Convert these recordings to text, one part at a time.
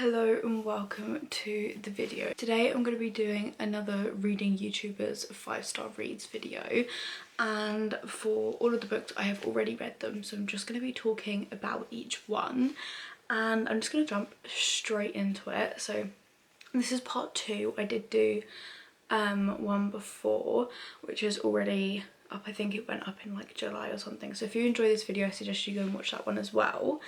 Hello and welcome to the video. Today I'm going to be doing another reading YouTubers 5-star reads video, and for all of the books I have already read them, so I'm just going to be talking about each one and I'm just going to jump straight into it. So this is part 2. I did do one before which is already up. I think it went up in like July or something, so if you enjoy this video I suggest you go and watch that one as well.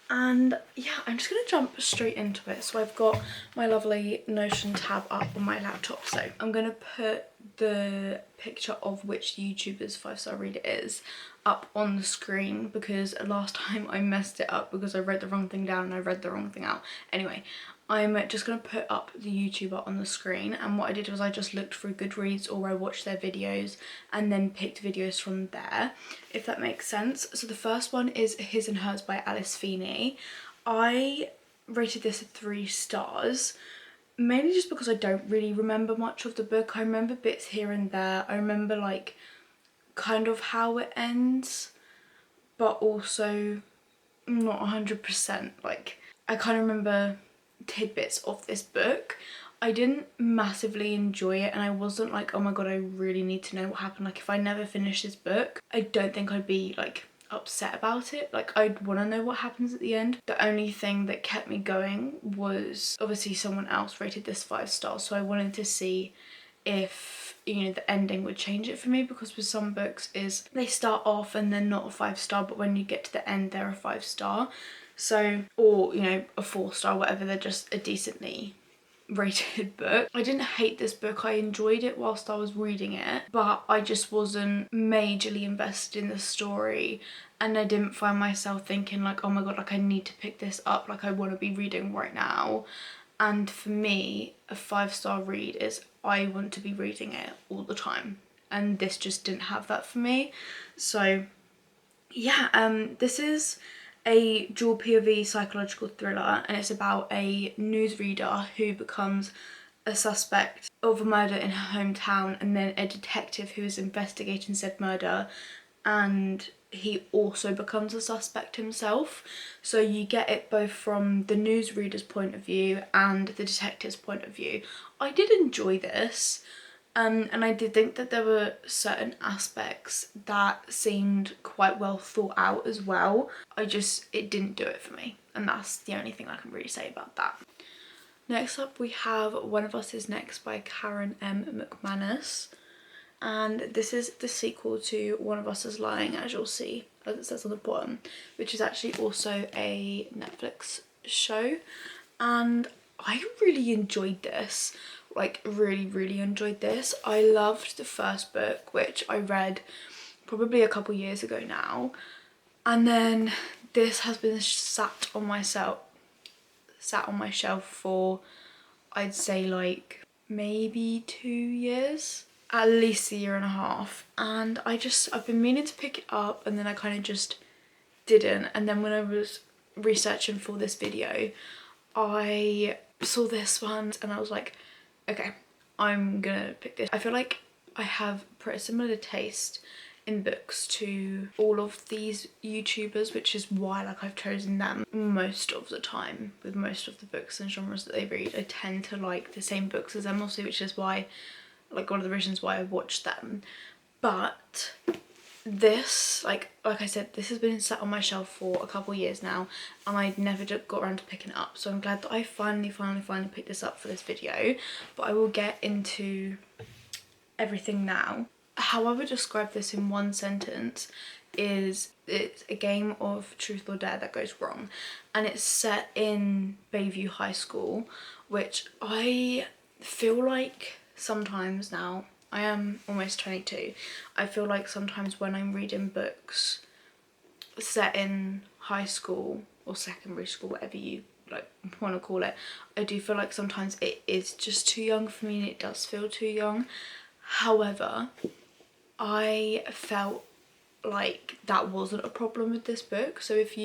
And yeah, I'm just going to jump straight into it. So I've got my lovely Notion tab up on my laptop, so I'm going to put the picture of which YouTuber's 5-star reader is up on the screen, because last time I messed it up because I wrote the wrong thing down and I read the wrong thing out. Anyway, I'm just going to put up the YouTuber on the screen, and what I did was I just looked through Goodreads or I watched their videos and then picked videos from there, if that makes sense. So the first one is His and Hers by Alice Feeny. I rated this 3 stars, mainly just because I don't really remember much of the book. I remember bits here and there. I remember like kind of how it ends, but also not 100%. Like I kind of remember tidbits of this book. I didn't massively enjoy it, and I wasn't like, oh my god, I really need to know what happened. Like if I never finished this book, I don't think I'd be like upset about it. Like I'd want to know what happens at the end. The only thing that kept me going was obviously someone else rated this 5 stars, so I wanted to see if, you know, the ending would change it for me, because with some books is they start off and they're not a 5-star, but when you get to the end they're a 5-star. So, or you know, a 4-star, whatever, they're just a decently rated book. I didn't hate this book, I enjoyed it whilst I was reading it, but I just wasn't majorly invested in the story, and I didn't find myself thinking like, oh my god, like I need to pick this up, like I want to be reading right now. And for me, a 5-star read is I want to be reading it all the time, and this just didn't have that for me. So yeah, this is a dual POV psychological thriller, and it's about a newsreader who becomes a suspect of a murder in her hometown, and then a detective who is investigating said murder, and he also becomes a suspect himself. So you get it both from the newsreader's point of view and the detective's point of view. I did enjoy this. And I did think that there were certain aspects that seemed quite well thought out as well. It didn't do it for me, and that's the only thing I can really say about that. Next up we have One of Us Is Next by Karen M. McManus. And this is the sequel to One of Us Is Lying, as you'll see, as it says on the bottom, which is actually also a Netflix show. And I really enjoyed this. Like really enjoyed this. I loved the first book, which I read probably a couple years ago now, and then this has been sat on my shelf for, I'd say like maybe 2 years, at least a year and a half, and I've been meaning to pick it up, and then I kind of just didn't. And then when I was researching for this video I saw this one and I was like, okay, I'm gonna pick this. I feel like I have pretty similar taste in books to all of these YouTubers, which is why like I've chosen them most of the time. With most of the books and genres that they read, I tend to like the same books as them also, which is why, like, one of the reasons why I watched them. But this, like I said, this has been sat on my shelf for a couple years now, and I never got around to picking it up, so I'm glad that I finally picked this up for this video. But I will get into everything now. How I would describe this in one sentence is it's a game of truth or dare that goes wrong, and it's set in Bayview High School, which I feel like sometimes now, I am almost 22, I feel like sometimes when I'm reading books set in high school or secondary school, whatever you like want to call it, I do feel like sometimes it is just too young for me, and it does feel too young. However, I felt like that wasn't a problem with this book. So it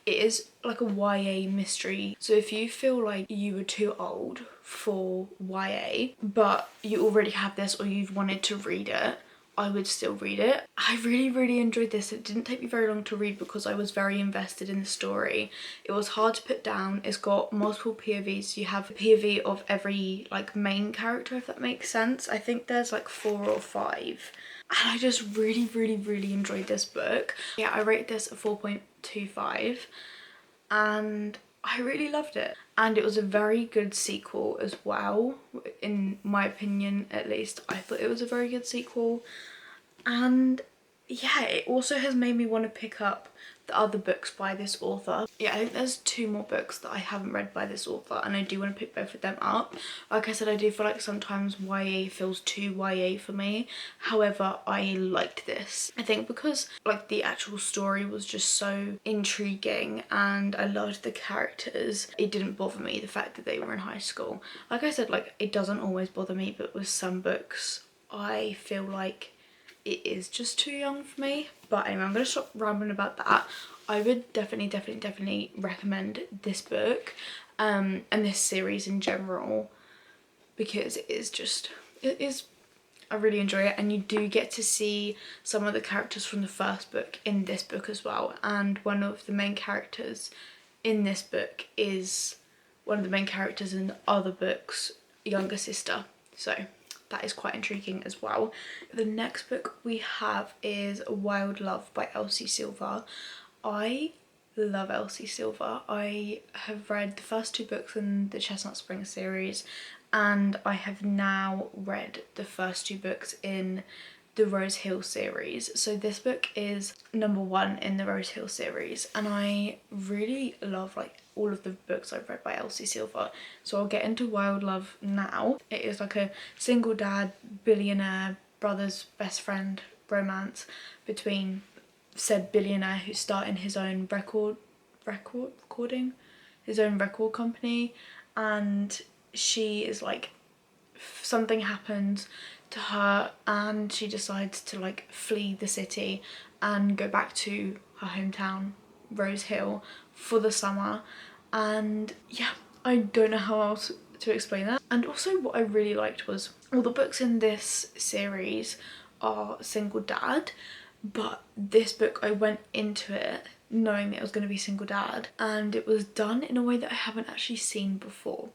is like a YA mystery, so if you feel like you were too old for YA but you already have this, or you've wanted to read it, I would still read it. I really enjoyed this. It didn't take me very long to read because I was very invested in the story. It was hard to put down. It's got multiple POVs. You have a POV of every like main character, if that makes sense. I think there's like 4 or 5. And I just really enjoyed this book. Yeah, I rated this a 4.25 and I really loved it. And it was a very good sequel as well, in my opinion at least. I thought it was a very good sequel. And yeah, it also has made me want to pick up the other books by this author. Yeah, I think there's 2 more books that I haven't read by this author and I do want to pick both of them up. Like I said, I do feel like sometimes YA feels too YA for me. However, I liked this. I think because like the actual story was just so intriguing and I loved the characters, it didn't bother me the fact that they were in high school. Like I said, like it doesn't always bother me, but with some books I feel like it is just too young for me. But anyway, I'm going to stop rambling about that. I would definitely recommend this book and this series in general because I really enjoy it, and you do get to see some of the characters from the first book in this book as well, and one of the main characters in this book is one of the main characters in the other book's younger sister, so that is quite intriguing as well. The next book we have is Wild Love by Elsie Silver. I love Elsie Silver. I have read the first 2 books in the Chestnut Spring series and I have now read the first 2 books in the Rose Hill series. So this book is number 1 in the Rose Hill series and I really love like all of the books I've read by Elsie Silver. So I'll get into Wild Love now. It is like a single dad, billionaire, brother's best friend romance between said billionaire who's starting his own his own record company, and she is like, something happens to her and she decides to like flee the city and go back to her hometown Rose Hill for the summer. And yeah, I don't know how else to explain that. And also what I really liked was all the books in this series are single dad, but this book I went into it knowing that it was going to be single dad, and it was done in a way that I haven't actually seen before,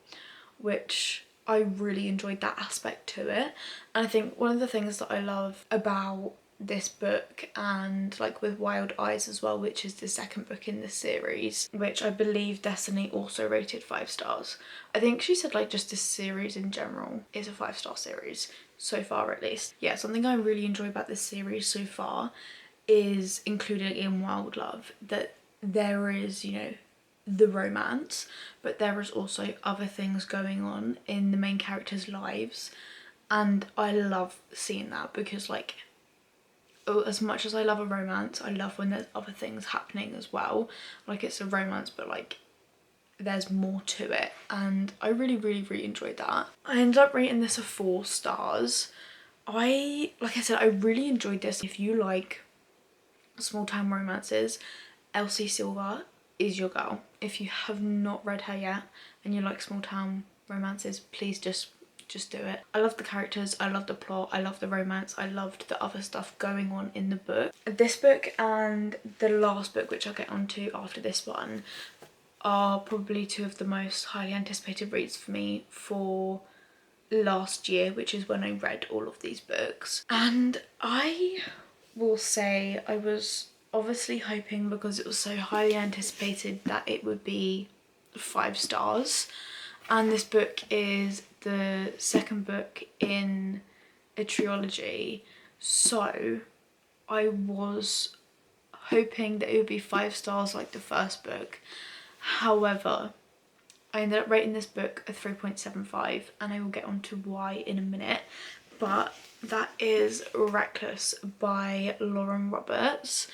which I really enjoyed that aspect to it. And I think one of the things that I love about this book, and like with Wild Eyes as well, which is the second book in this series, which I believe Destiny also rated 5 stars. I think she said like just this series in general is a 5-star series so far at least. Yeah, something I really enjoy about this series so far is included in Wild Love that there is, you know, the romance, but there is also other things going on in the main characters' lives, and I love seeing that because like, as much as I love a romance, I love when there's other things happening as well. Like it's a romance but like there's more to it, and I really enjoyed that. I ended up rating this a 4 stars. Like I said, I really enjoyed this. If you like small town romances, Elsie Silver is your girl. If you have not read her yet and you like small town romances, please just do it. I love the characters, I love the plot, I love the romance, I loved the other stuff going on in the book. This book and the last book, which I'll get onto after this one, are probably 2 of the most highly anticipated reads for me for last year, which is when I read all of these books. And I will say I was obviously hoping, because it was so highly anticipated, that it would be 5 stars. And this book is the second book in a trilogy, so I was hoping that it would be 5 stars like the first book. However, I ended up rating this book a 3.75 and I will get on to why in a minute, but that is Reckless by Lauren Roberts.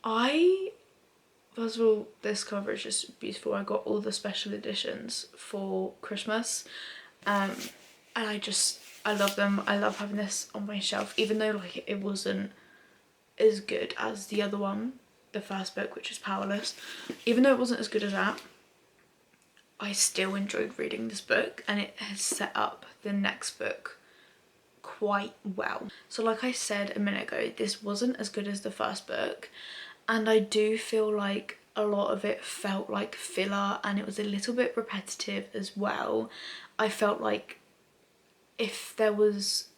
First of all, this cover is just beautiful. I got all the special editions for Christmas, and I love them. I love having this on my shelf, even though like it wasn't as good as the other one, the first book, which is Powerless. Even though it wasn't as good as that, I still enjoyed reading this book, and it has set up the next book quite well. So like I said a minute ago, this wasn't as good as the first book, and I do feel like a lot of it felt like filler, and it was a little bit repetitive as well. I felt like if there was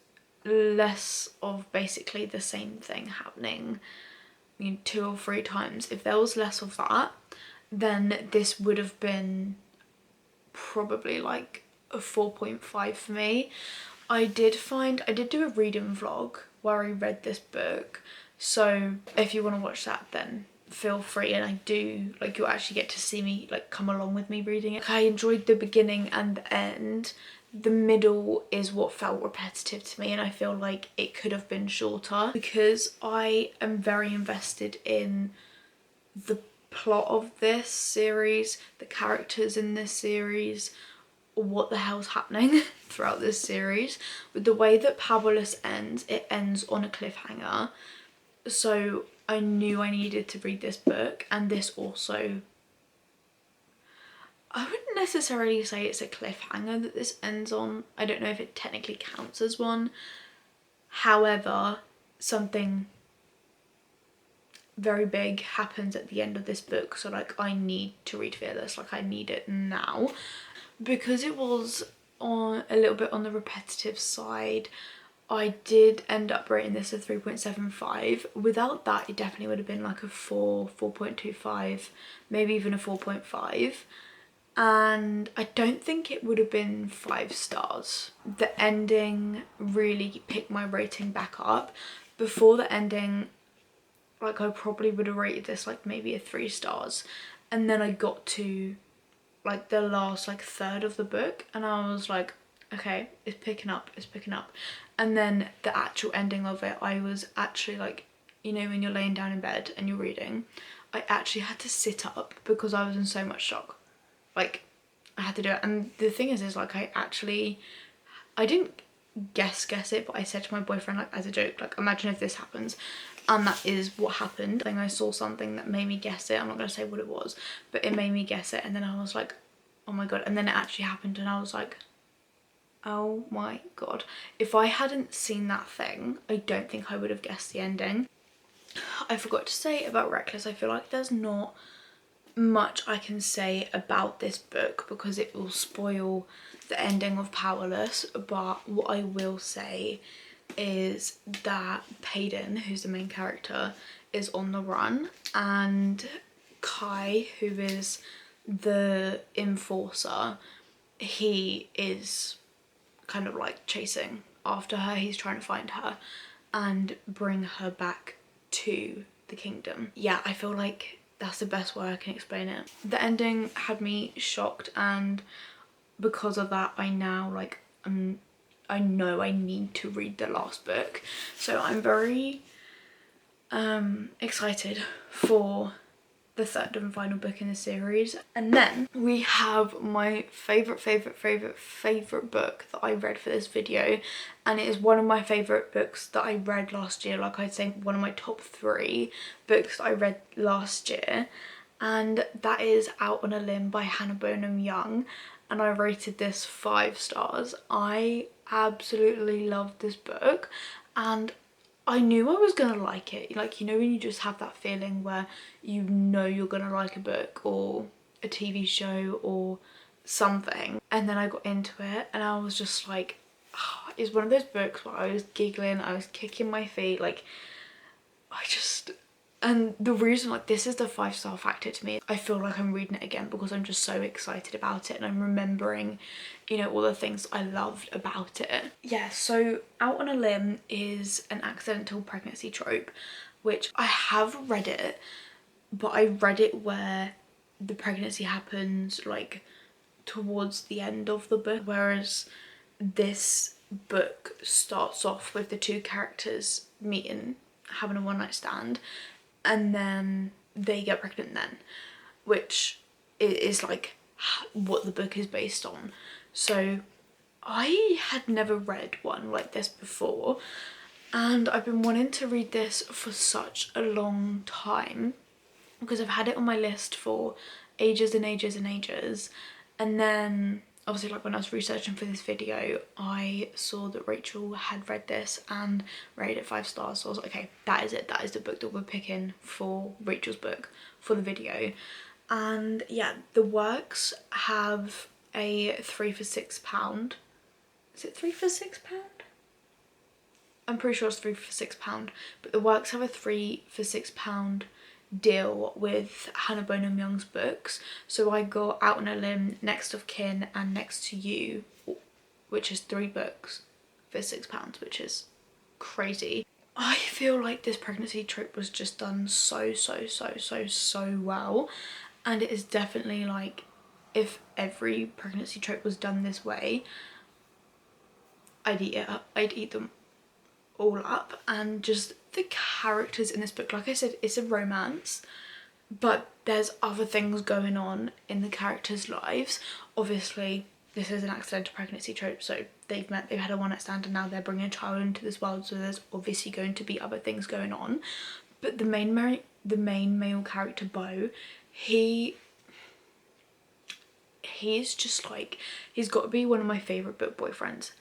less of basically the same thing happening, I mean, 2 or 3 times, if there was less of that, then this would have been probably like a 4.5 for me. I did do a reading vlog where I read this book, so if you want to watch that then feel free, and I do, like, you'll actually get to see me like come along with me reading it. I enjoyed the beginning and the end. The middle is what felt repetitive to me, and I feel like it could have been shorter because I am very invested in the plot of this series, the characters in this series, what the hell's happening throughout this series. With the way that Powerless ends, it ends on a cliffhanger, so I knew I needed to read this book, and this also, I wouldn't necessarily say it's a cliffhanger that this ends on. I don't know if it technically counts as one. However, something very big happens at the end of this book, so like I need to read Fearless, like I need it now. Because it was on a little bit on the repetitive side, I did end up rating this a 3.75. Without that, it definitely would have been like a 4, 4.25, maybe even a 4.5. And I don't think it would have been 5 stars. The ending really picked my rating back up. Before the ending, like, I probably would have rated this like maybe a 3 stars. And then I got to like the last like third of the book and I was like, okay, it's picking up, it's picking up. And then the actual ending of it, I was actually like, you know, when you're laying down in bed and you're reading, I actually had to sit up because I was in so much shock. Like, I had to do it. And the thing is like I didn't guess it, but I said to my boyfriend, like, as a joke, like, imagine if this happens. And that is what happened. I saw something that made me guess it. I'm not going to say what it was, but it made me guess it. And then I was like, oh my god. And then it actually happened and I was like, oh my god. If I hadn't seen that thing, I don't think I would have guessed the ending. I forgot to say about Reckless, I feel like there's not much I can say about this book because it will spoil the ending of Powerless, but what I will say is that Payden, who's the main character, is on the run, and Kai, who is the enforcer, he is kind of like chasing after her. He's trying to find her and bring her back to the kingdom. Yeah, I feel like that's the best way I can explain it. The ending had me shocked, and because of that I now like I know I need to read the last book. So I'm very excited for the third and final book in the series. And then we have my favourite book that I read for this video, and it is one of my favourite books that I read last year. Like, I'd say one of my top 3 books that I read last year, and that is Out on a Limb by Bonam-Young, and I rated this 5 stars. I absolutely loved this book, and I knew I was gonna like it. Like, you know when you just have that feeling where you know you're gonna like a book or a TV show or something, and then I got into it and I was just like, oh, it's one of those books where I was giggling, I was kicking my feet, like, and the reason, like, this is the 5-star factor to me. I feel like I'm reading it again because I'm just so excited about it and I'm remembering, you know, all the things I loved about it. Yeah, so Out on a Limb is an accidental pregnancy trope, which I have read it, but I read it where the pregnancy happens like towards the end of the book, whereas this book starts off with the 2 characters meeting, having a one-night stand, and then they get pregnant then, which is like what the book is based on. So I had never read one like this before, and I've been wanting to read this for such a long time because I've had it on my list for ages and ages and ages. And then obviously like when I was researching for this video, I saw that Rachel had read this and rated it 5 stars. So I was like, okay, that is it. That is the book that we're picking for Rachel's book for the video. And yeah, the works have a 3 for £6. Is it 3 for £6? I'm pretty sure it's 3 for £6, but the works have a 3 for £6 deal with Hannah Bonam-Young's books. So I got Out on a Limb, Next of Kin and Next to You, which is 3 books for £6, which is crazy. I feel like this pregnancy trope was just done so well, and it is definitely like, if every pregnancy trope was done this way, I'd eat it up. I'd eat them all up. And just the characters in this book, like I said, it's a romance, but there's other things going on in the characters' lives. Obviously this is an accidental pregnancy trope, so they've met, they've had a one-night stand, and now they're bringing a child into this world, so there's obviously going to be other things going on. But the main male character, Beau, he's just like, he's got to be one of my favourite book boyfriends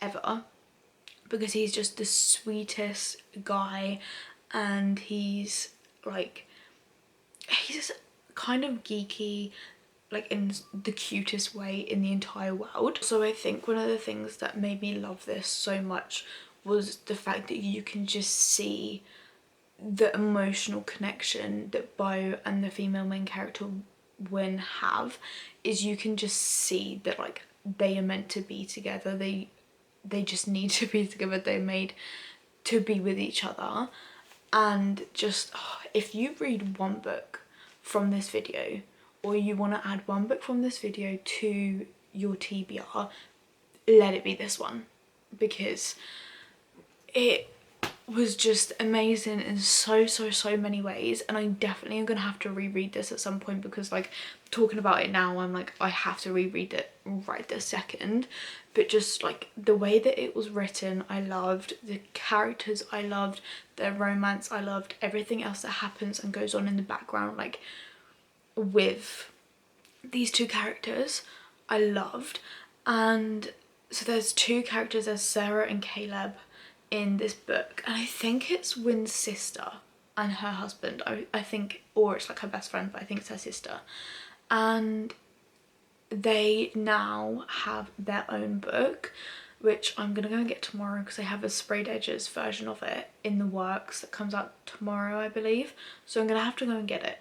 ever, because he's just the sweetest guy, and he's like, he's kind of geeky, like in the cutest way in the entire world. So I think one of the things that made me love this so much was the fact that you can just see the emotional connection that Beau and the female main character Win have. Is you can just see that like they are meant to be together, they just need to be together, they're made to be with each other. And just if you read one book from this video, or you want to add one book from this video to your TBR, let it be this one, because it was just amazing in so many ways. And I definitely am gonna have to reread this at some point, because like talking about it now, I'm like, I have to reread it right this second. But just like the way that it was written, I loved the characters, I loved their romance, I loved everything else that happens and goes on in the background, like with these two characters, I loved. And so there's 2 characters, there's Sarah and Caleb in this book, and I think it's Win's sister and her husband, I think, or it's like her best friend, but I think it's her sister. And they now have their own book, which I'm gonna go and get tomorrow, because they have a sprayed edges version of it in the works that comes out tomorrow, I believe. So I'm gonna have to go and get it,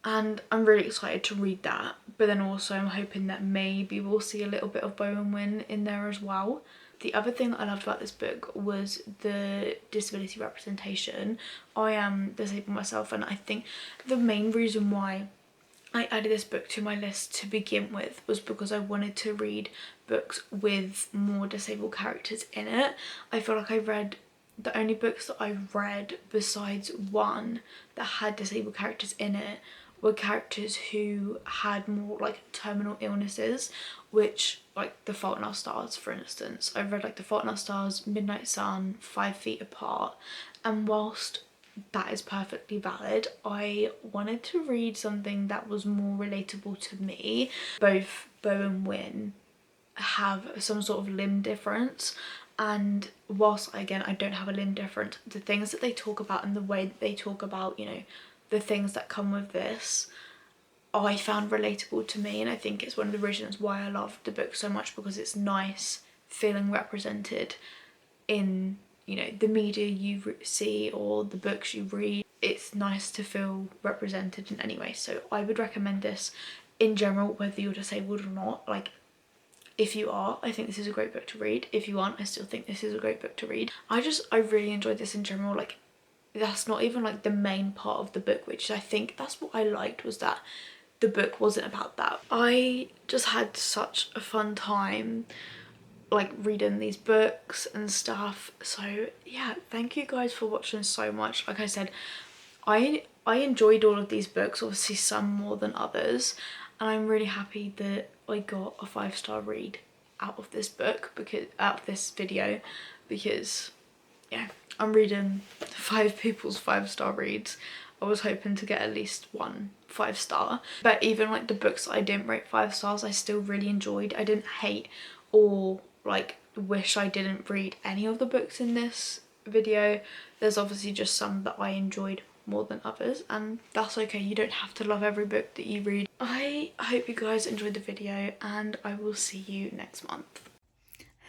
and I'm really excited to read that. But then also I'm hoping that maybe we'll see a little bit of Beau and Win in there as well. The other thing that I loved about this book was the disability representation. I am disabled myself, and I think the main reason why I added this book to my list to begin with was because I wanted to read books with more disabled characters in it. I feel like the only books that I've read besides one that had disabled characters in it were characters who had more like terminal illnesses, which like The Fault in Our Stars, for instance. I've read like The Fault in Our Stars, Midnight Sun, 5 Feet Apart, and whilst that is perfectly valid, I wanted to read something that was more relatable to me. Both Beau and Win have some sort of limb difference, and whilst again I don't have a limb difference, the things that they talk about and the way that they talk about, you know, the things that come with this, I found relatable to me. And I think it's one of the reasons why I love the book so much, because it's nice feeling represented in, you know, the media you see or the books you read. It's nice to feel represented in any way. So I would recommend this in general, whether you're disabled or not. Like, if you are, I think this is a great book to read. If you aren't, I still think this is a great book to read. I really enjoyed this in general. Like, that's not even like the main part of the book, which I think that's what I liked, was that the book wasn't about that. I just had such a fun time like reading these books and stuff. So yeah, thank you guys for watching so much. Like I said, I enjoyed all of these books, obviously some more than others, and I'm really happy that I got a 5-star read out of this book, because out of this video, because yeah, I'm reading 5 people's 5-star reads. I was hoping to get at least 1 5-star. But even like the books that I didn't rate 5 stars, I still really enjoyed. I didn't hate or like wish I didn't read any of the books in this video. There's obviously just some that I enjoyed more than others, and that's okay. You don't have to love every book that you read. I hope you guys enjoyed the video, and I will see you next month.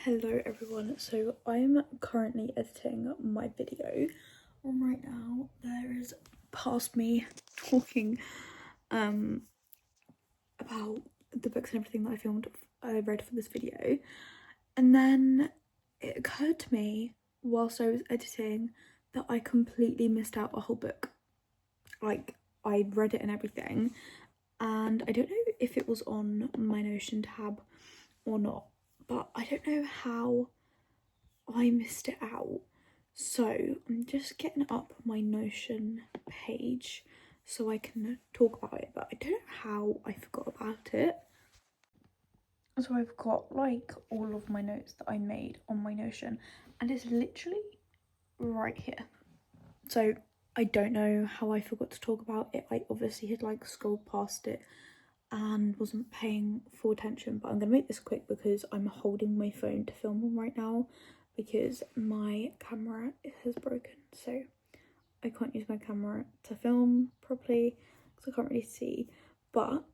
Hello everyone, so I'm currently editing my video. Right now there is past me talking about the books and everything that I read for this video, and then it occurred to me whilst I was editing that I completely missed out a whole book. Like, I'd read it and everything, and I don't know if it was on my Notion tab or not, but I don't know how I missed it out. So I'm just getting up my Notion page so I can talk about it, but I don't know how I forgot about it. So I've got like all of my notes that I made on my Notion, and it's literally right here. So I don't know how I forgot to talk about it. I obviously had like scrolled past it and wasn't paying full attention, but I'm gonna make this quick because I'm holding my phone to film on right now because my camera has broken, so I can't use my camera to film properly because I can't really see. But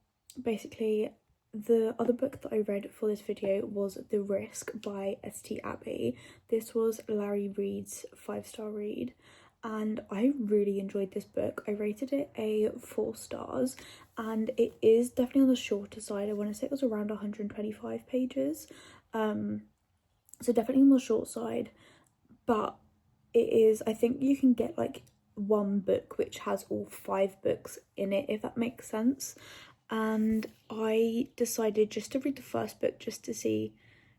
basically the other book that I read for this video was The Risk by St. Abbey. This was Larry Reed's 5-star read, and I really enjoyed this book. I rated it a 4 stars, and it is definitely on the shorter side. I want to say it was around 125 pages, so definitely on the short side, but it is, I think you can get like one book which has all 5 books in it, if that makes sense. And I decided just to read the first book just to see,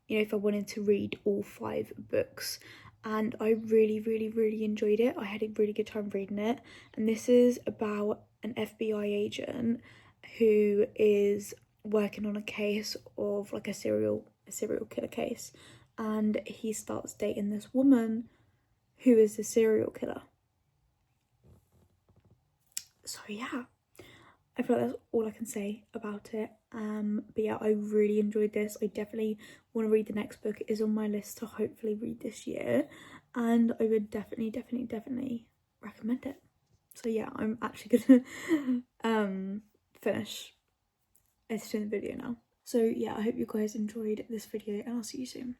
you know, if I wanted to read all 5 books, and I really enjoyed it. I had a really good time reading it, and this is about an FBI agent who is working on a case of like a serial killer case, and he starts dating this woman who is the serial killer. So yeah, I feel like that's all I can say about it. But yeah, I really enjoyed this. I definitely want to read the next book. It is on my list to hopefully read this year, and I would definitely recommend it. So yeah, I'm actually gonna finish editing the video now. So yeah, I hope you guys enjoyed this video, and I'll see you soon.